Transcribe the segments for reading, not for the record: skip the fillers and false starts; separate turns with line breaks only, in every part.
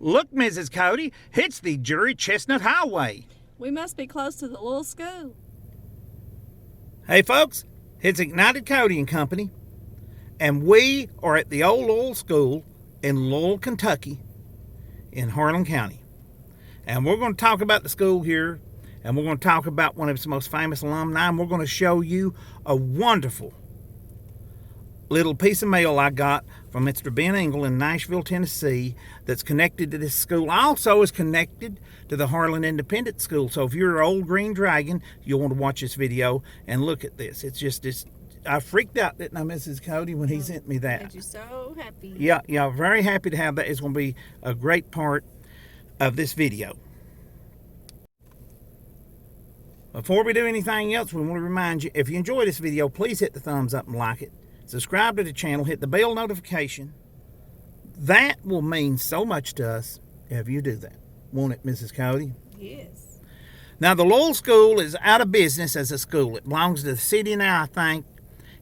Look, Mrs. Coyote, it's the Jury Chestnut Highway.
We must be close to the Lowell school.
Hey, folks, it's Ignited Coyote and Company, and we are at the old Lowell School in Lowell, Kentucky, in Harlan County. And we're going to talk about the school here, and we're going to talk about one of its most famous alumni, and we're going to show you a wonderful little piece of mail I got from Mr. Ben Engel in Nashville, Tennessee, that's connected to this school. Also is connected to the Harlan Independent School. So if you're an old green dragon, you'll want to watch this video and look at this. It's just this. I freaked out, didn't I, Mrs. Cody, when he sent me that?
Made you so happy.
Yeah, very happy to have that. It's going to be a great part of this video. Before we do anything else, we want to remind you, if you enjoy this video, please hit the thumbs up and like it. Subscribe to the channel, hit the bell notification. That will mean so much to us if you do that. Won't it, Mrs. Cody?
Yes.
Now, the Lowell School is out of business as a school. It belongs to the city now, I think.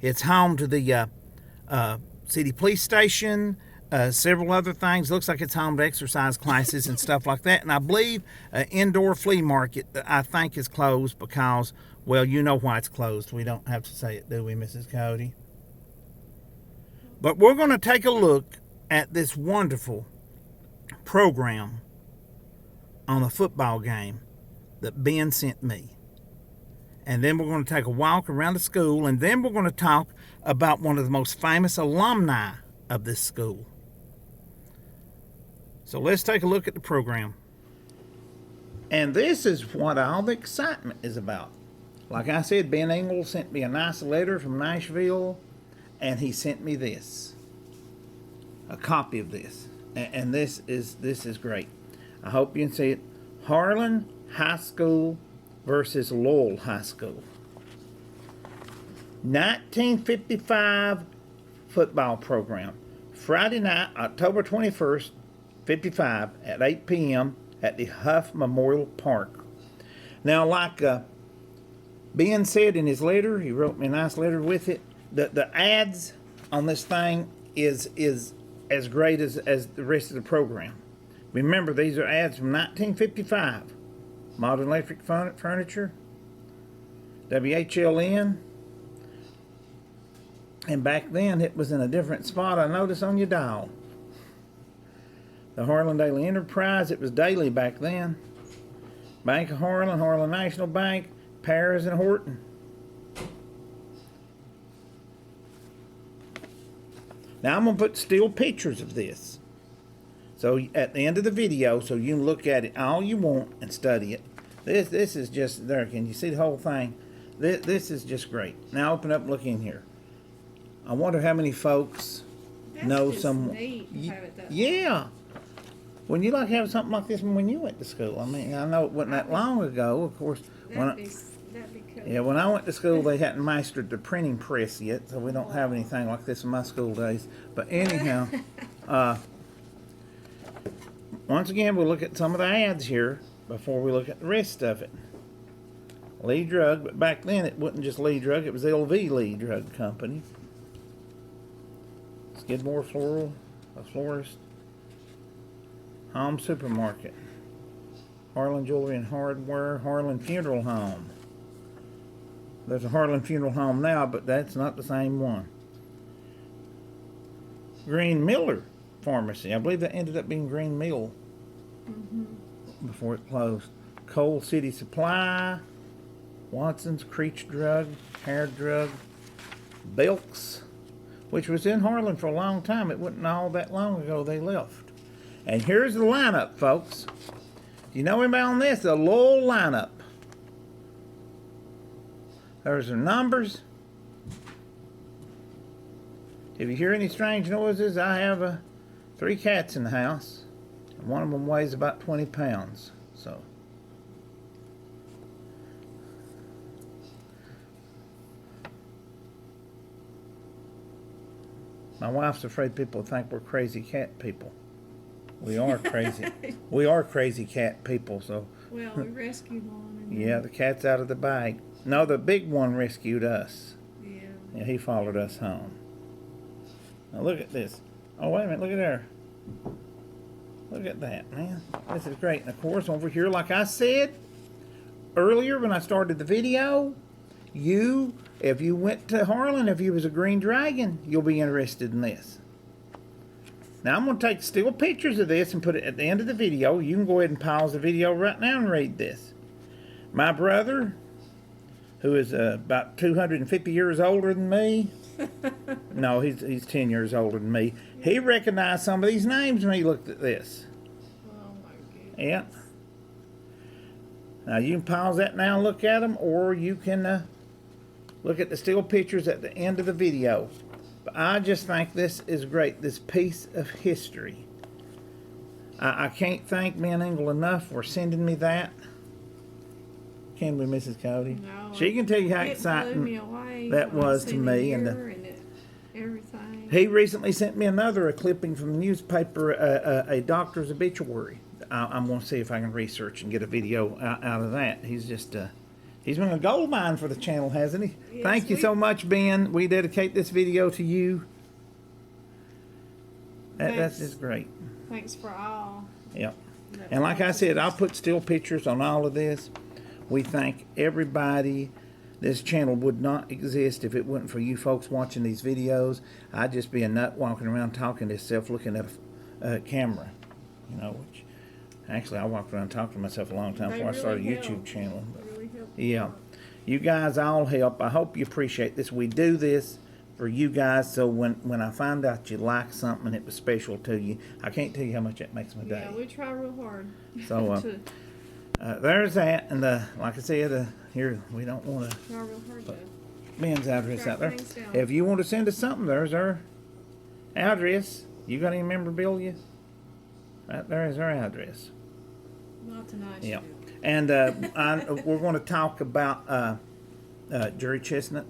It's home to the city police station, several other things. Looks like it's home to exercise classes and stuff like that. And I believe an indoor flea market that I think is closed because, well, you know why it's closed. We don't have to say it, do we, Mrs. Cody? But we're going to take a look at this wonderful program on a football game that Ben sent me. And then we're going to take a walk around the school, and then we're going to talk about one of the most famous alumni of this school. So let's take a look at the program. And this is what all the excitement is about. Like I said, Ben Engel sent me a nice letter from Nashville, and he sent me this, a copy of this, and this is great. I hope you can see it. Harlan High School versus Lowell High School. 1955 football program. Friday night, October 21st, 55 at 8 p.m. at the Huff Memorial Park. Now, like Ben said in his letter, he wrote me a nice letter with it. The ads on this thing is as great as the rest of the program. Remember, these are ads from 1955. Modern Electric Furniture, WHLN, and back then it was in a different spot I noticed on your dial. The Harlan Daily Enterprise, it was daily back then. Bank of Harlan, Harlan National Bank, Paris and Horton. Now I'm going to put still pictures of this. So at the end of the video, so you can look at it all you want and study it. This is just there. Can you see the whole thing? This is just great. Now open up and look in here. I wonder how many folks know someone. Yeah. When you like have something like this when you went to school. I mean, I know it wasn't that long ago, of course.
That'd be cool.
Yeah, when I went to school, they hadn't mastered the printing press yet, so we don't have anything like this in my school days. But anyhow, once again, we'll look at some of the ads here before we look at the rest of it. Lee Drug, but back then it wasn't just Lee Drug, it was LV Lee Drug Company. Skidmore Floral, a florist. Home Supermarket. Harlan Jewelry and Hardware, Harlan Funeral Home. There's a Harlan Funeral Home now, but that's not the same one. Green Miller Pharmacy. I believe that ended up being Green Mill before it closed. Coal City Supply. Watson's Creech Drug, Hair Drug. Belk's, which was in Harlan for a long time. It wasn't all that long ago they left. And here's the lineup, folks. You know anybody on this? The Lowell lineup. There's their numbers. If you hear any strange noises, I have 3 cats in the house. One of them weighs about 20 pounds. So, my wife's afraid people think we're crazy cat people. We are crazy. We are crazy cat people. So.
Well, we rescued one.
Yeah, the cat's out of the bag. No, the big one rescued us. Yeah, he followed us home. Now look at this. Oh, wait a minute, look at there. Look at that, man. This is great. And of course, over here, like I said earlier when I started the video, if you went to Harlan, if you was a green dragon, you'll be interested in this. Now I'm going to take still pictures of this and put it at the end of the video. You can go ahead and pause the video right now and read this. My brother, who is about 250 years older than me, no, he's 10 years older than me, he recognized some of these names when he looked at this.
Oh my goodness.
Yeah. Now you can pause that now and look at them, or you can look at the still pictures at the end of the video. But I just think this is great, this piece of history. I can't thank Ben Engel enough for sending me that. Can we, Mrs. Coyote?
No,
she can tell you how
it blew
exciting
me away
that
when I
was to
seen
me.
it
And
here and everything.
he recently sent me another clipping from the newspaper, a doctor's obituary. I'm going to see if I can research and get a video out of that. He's just, he's been a gold mine for the channel, hasn't he?
Yes,
Thank you so much, Ben. We dedicate this video to you. That's just great.
Thanks for all.
Yep. And like I said, I'll put still pictures on all of this. We thank everybody. This channel would not exist if it wasn't for you folks watching these videos. I'd just be a nut walking around talking to myself, looking at a camera. You know, which actually I walked around talking to myself a long time before I started a YouTube channel.
Really help.
Yeah. You guys all help. I hope you appreciate this. We do this for you guys, so when I find out you like something and it was special to you, I can't tell you how much that makes my day.
Yeah, we try real hard.
So there's that, and like I said, here we don't want to
Try real hard to
Ben's address
track
out there.
things down.
If you want to send us something, there's our address. You got any memorabilia? Right there is our address.
Not tonight.
Yeah. And we're going to talk about Jerry Chestnut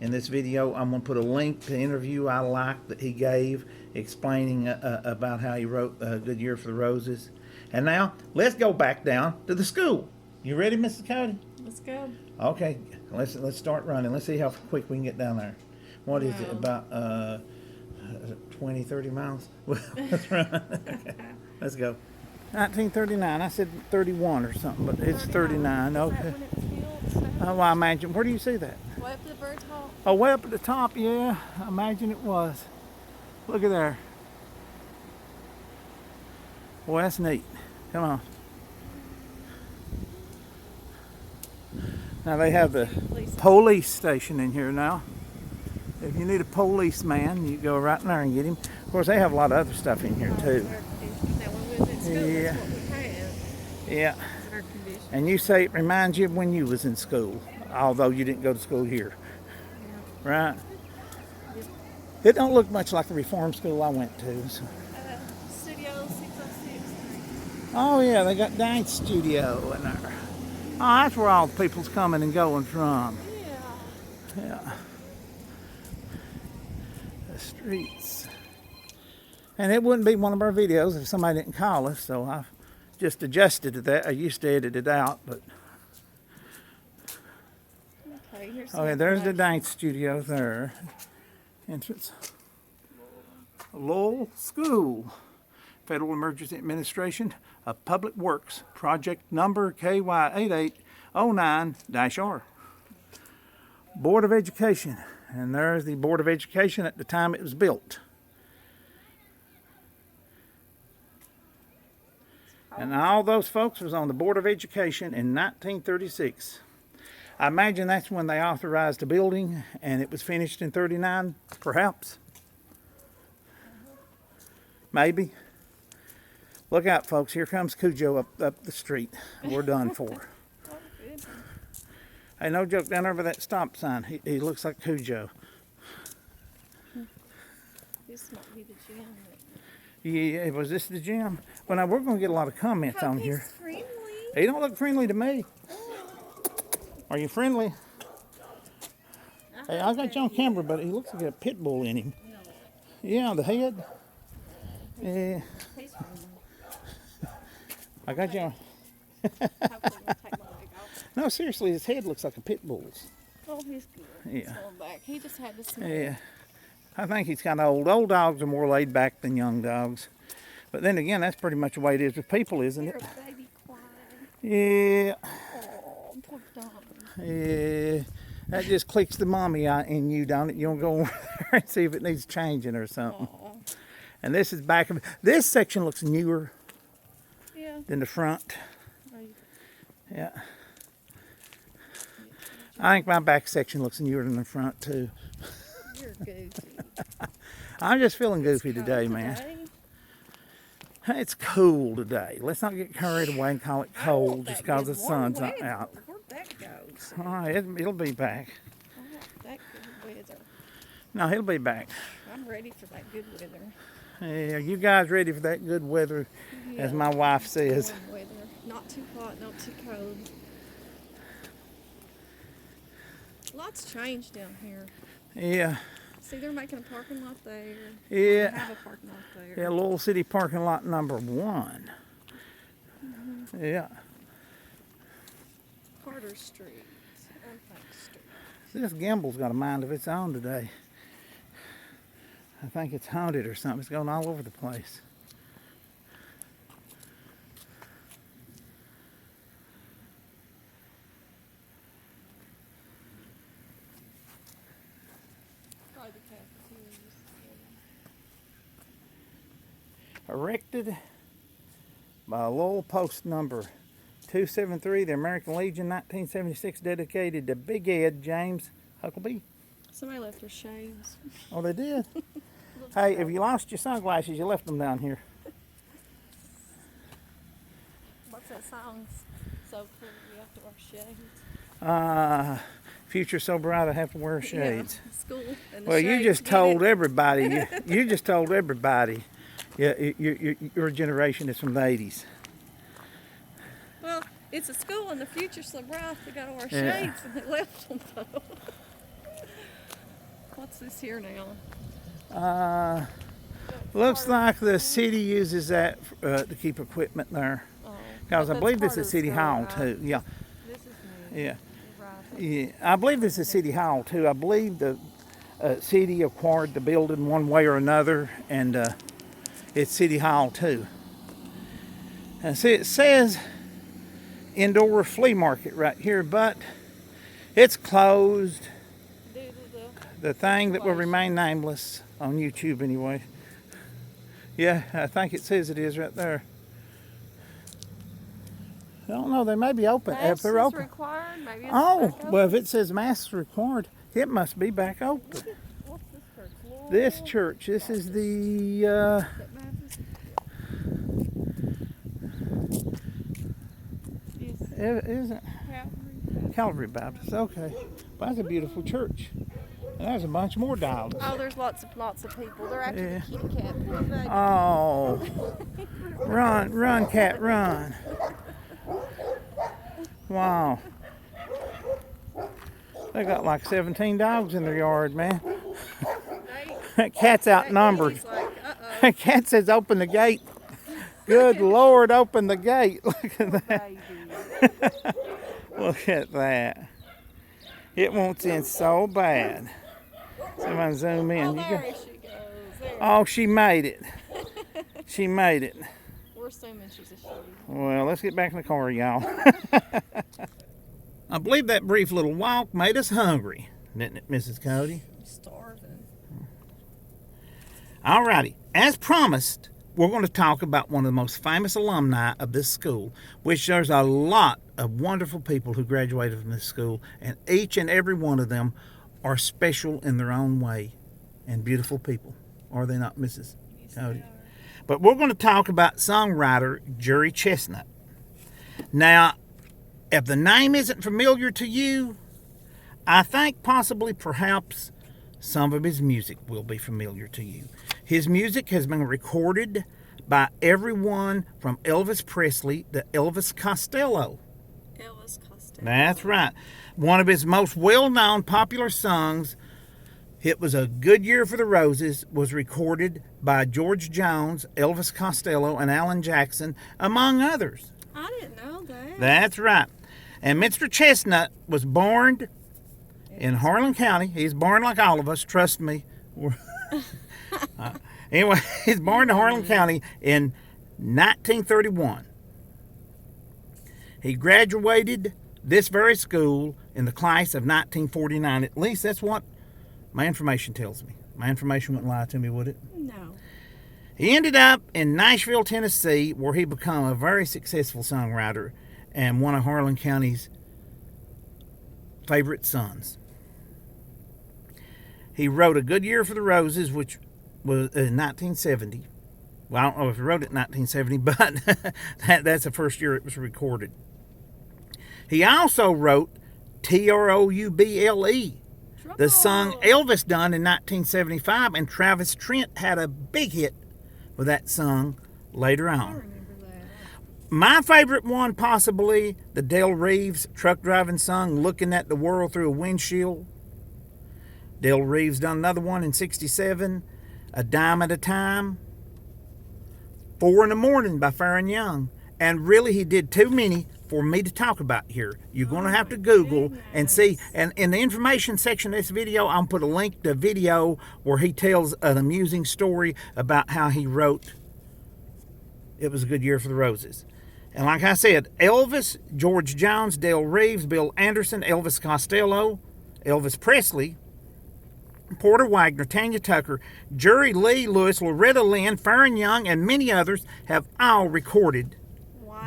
in this video. I'm going to put a link to the interview I liked that he gave, explaining about how he wrote Good Year for the Roses. And now, let's go back down to the school. You ready, Mrs. Coyote?
Let's go.
Okay, let's start running. Let's see how quick we can get down there. What is it, about 20, 30 miles? Let's run. Okay, let's go. 1939. I said 31 or something, but it's 39. Okay. Oh, I imagine. Where do you see that?
Way up to the very top.
Oh, way up at the top, yeah. I imagine it was. Look at there. Boy, that's neat. Come on. Now they have the police station in here now. If you need a policeman, you go right in there and get him. Of course, they have a lot of other stuff in here too.
Now, when we was in school,
Yeah.
that's what we had.
Yeah.
Air conditioning.
And you say it reminds you of when you was in school, although you didn't go to school here. Right? It don't look much like the reform school I went to. So.
Studio 606.
Oh yeah, they got dance studio in there. Oh, that's where all the people's coming and going from.
Yeah.
Yeah. The streets. And it wouldn't be one of our videos if somebody didn't call us, so I just adjusted to that. I used to edit it out, but
Okay, here's
okay, there's the dance studio there. Entrance. Lowell School. Federal Emergency Administration of Public Works, project number KY8809-R. Board of Education, and there's the Board of Education at the time it was built. And all those folks was on the Board of Education in 1936. I imagine that's when they authorized the building, and it was finished in 39, perhaps. Maybe. Look out, folks. Here comes Cujo up the street. We're done for. Hey, no joke, down over that stop sign, he looks like Cujo.
This might be the gym.
Yeah, was this the gym? Well, now we're going to get a lot of comments on
He's
here.
friendly.
He don't look friendly to me. Are you friendly? Hey, I got you on camera, but he looks like a pit bull in him. Yeah, the head. Yeah.
He's friendly.
I got you on.
Hopefully we'll take my wig off.
No, seriously, his head looks like a pit bull's.
Oh, he's good.
Yeah.
He's going back. He just had to smell.
Yeah. I think he's kind of old. Old dogs are more laid back than young dogs. But then again, that's pretty much the way it is with people, isn't
You're
it?
a baby crying.
Yeah.
Oh, poor dog.
Yeah. That just clicks the mommy in you, don't it? You don't go over there and see if it needs changing or something.
Aw.
And this is back of this section looks newer
Yeah.
than the front.
Right.
Yeah. I think my back section looks newer than the front too.
You're goofy.
I'm just feeling goofy
It's
today,
cold
man.
today.
It's cool today. Let's not get carried away and call it
I want
cold just
that
because the
good warm
sun's not
weather.
out.
Where'd that go?
All right, it'll be back.
I want that good weather.
No, he'll be back.
I'm ready for that good weather.
Yeah, you guys ready for that good weather, as my wife says.
Warm weather. Not too hot, not too cold. Lots changed down here.
Yeah,
See, they're making a parking lot there.
Yeah.
They have a parking lot there.
yeah, Lowell City parking lot number 1. Yeah,
Carter Street. Turnpike Street.
this gimble's got a mind of its own today. I think it's haunted or something. It's going all over the place.
Probably the cafeteria used to be.
Erected by Lowell Post number 273, the American Legion, 1976, dedicated to Big Ed James Huckleby.
Somebody left their shades.
Oh, they did? Hey, if you lost your sunglasses, you left them down here.
What's that song? So cool, we have to wear shades.
Future so bright I have to wear shades.
Yeah, school and the
Well, you
shades
just
get
told
it.
everybody. You just told everybody. Yeah, your generation is from the 80s.
Well, it's a school in the future, so bright they gotta wear
Yeah.
shades, and they left them though. What's this here now?
Looks like the city uses that to keep equipment there.
Oh,
Because I
that's
believe this
part of
is
the
City
school,
Hall
right?
too. Yeah,
This is new.
yeah,
Right.
yeah. I believe this is City Hall too. I believe the city acquired the building one way or another, and it's City Hall too. And see, it says indoor flea market right here, but it's closed.
Due to
The thing that will remain nameless on YouTube anyway. Yeah, I think it says it is right there. I don't know, they may be open. If
masks
they're
is
open.
required. Maybe it's
Oh,
back
well,
open.
if it says masks required, it must be back open.
What's this church? Lowell?
This church, this is the,
That Baptist? Yes.
isn't
Calvary.
Calvary Baptist, okay. Well, that's a beautiful church. And there's a bunch more dials.
Oh, there's lots of people. They're after
Yeah.
the kitty cat. Poor baby.
Oh, run, cat, run. Wow. They got like 17 dogs in their yard, man. Cat's outnumbered.
He's like, uh-oh,
Cat says, open the gate. Good Lord, open the gate. Look at that.
baby.
Look at that. It wants in so bad. Somebody zoom in.
Oh,
You
there
got-
she goes. There.
Oh, she made it. She made it.
We're assuming she's a she.
Well, let's get back in the car, y'all. I believe that brief little walk made us hungry, didn't it, Mrs. Cody?
I'm starving.
Alrighty, as promised, we're going to talk about one of the most famous alumni of this school, which there's a lot of wonderful people who graduated from this school, and each and every one of them are special in their own way and beautiful people. Are they not, Mrs.
Yes,
Cody?
they are.
But we're going to talk about songwriter Jerry Chestnut. Now, if the name isn't familiar to you, I think possibly perhaps some of his music will be familiar to you. His music has been recorded by everyone from Elvis Presley to Elvis Costello.
Elvis Costello.
That's right. One of his most well-known popular songs, It Was a Good Year for the Roses, was recorded by George Jones, Elvis Costello, and Alan Jackson, among others.
I didn't know that.
That's right. And Mr. Chestnut was born in Harlan County. He's born like all of us, trust me. Anyway, he's born in Harlan County in 1931. He graduated this very school in the class of 1949. At least that's what my information tells me. My information wouldn't lie to me, would it?
No.
He ended up in Nashville, Tennessee, where he became a very successful songwriter and one of Harlan County's favorite sons. He wrote A Good Year for the Roses, which was in 1970. Well, I don't know if he wrote it in 1970, but that's the first year it was recorded. He also wrote Trouble, the song Elvis done in 1975, and Travis Trent had a big hit with that song later
I
on.
remember that.
My favorite one, possibly, the Del Reeves truck driving song, Looking at the World Through a Windshield. Del Reeves done another one in 67, A Dime at a Time. 4 in the Morning by Farron Young. And really, he did too many for me to talk about here. You're going to have to Google and see. And in the information section of this video, I'll put a link to a video where he tells an amusing story about how he wrote It Was a Good Year for the Roses. And like I said, Elvis, George Jones, Del Reeves, Bill Anderson, Elvis Costello, Elvis Presley, Porter Wagner, Tanya Tucker, Jerry Lee Lewis, Loretta Lynn, Farron Young, and many others have all recorded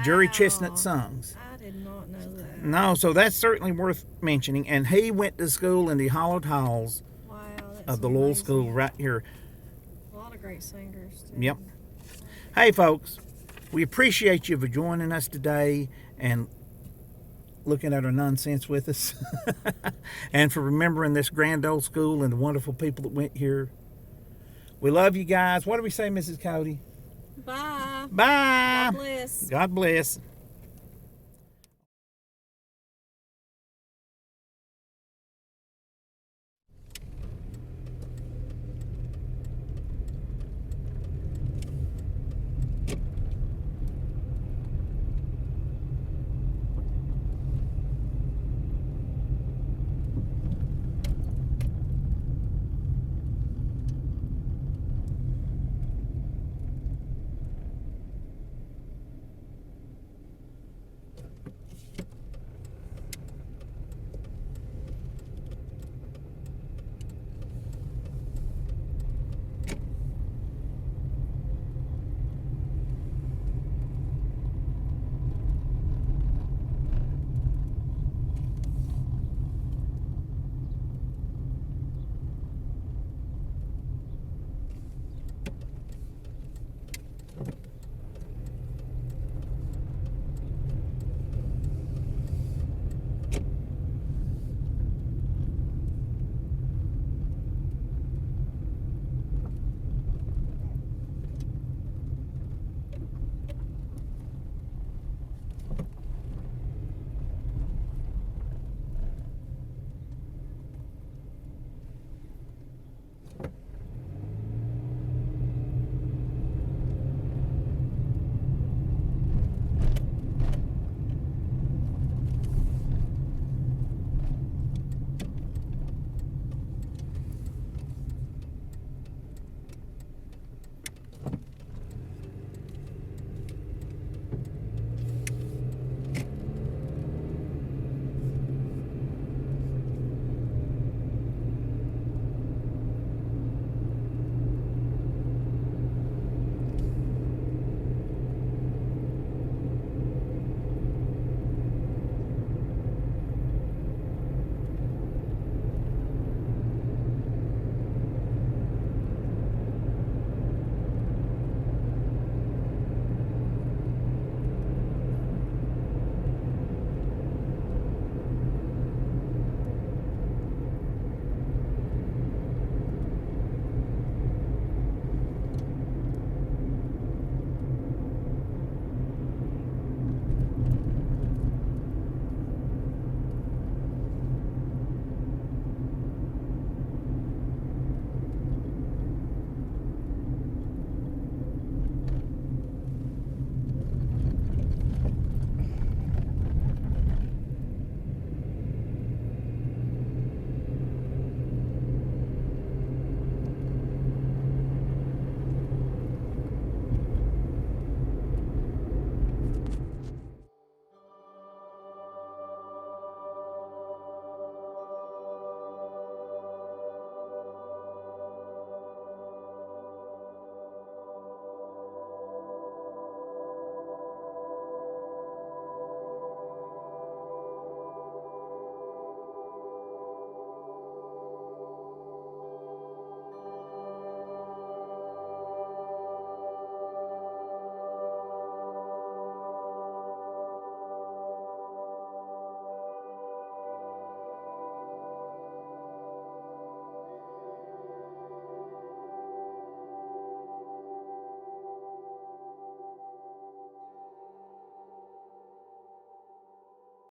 Jerry Chestnut songs.
I did not know that.
No, so that's certainly worth mentioning. And he went to school in the hollowed halls
Wow, that's
of the Lowell
amazing.
School right here.
A lot of great singers, too.
Yep. Hey, folks, we appreciate you for joining us today and looking at our nonsense with us and for remembering this grand old school and the wonderful people that went here. We love you guys. What do we say, Mrs. Coyote?
Bye.
Bye.
God bless.
God bless.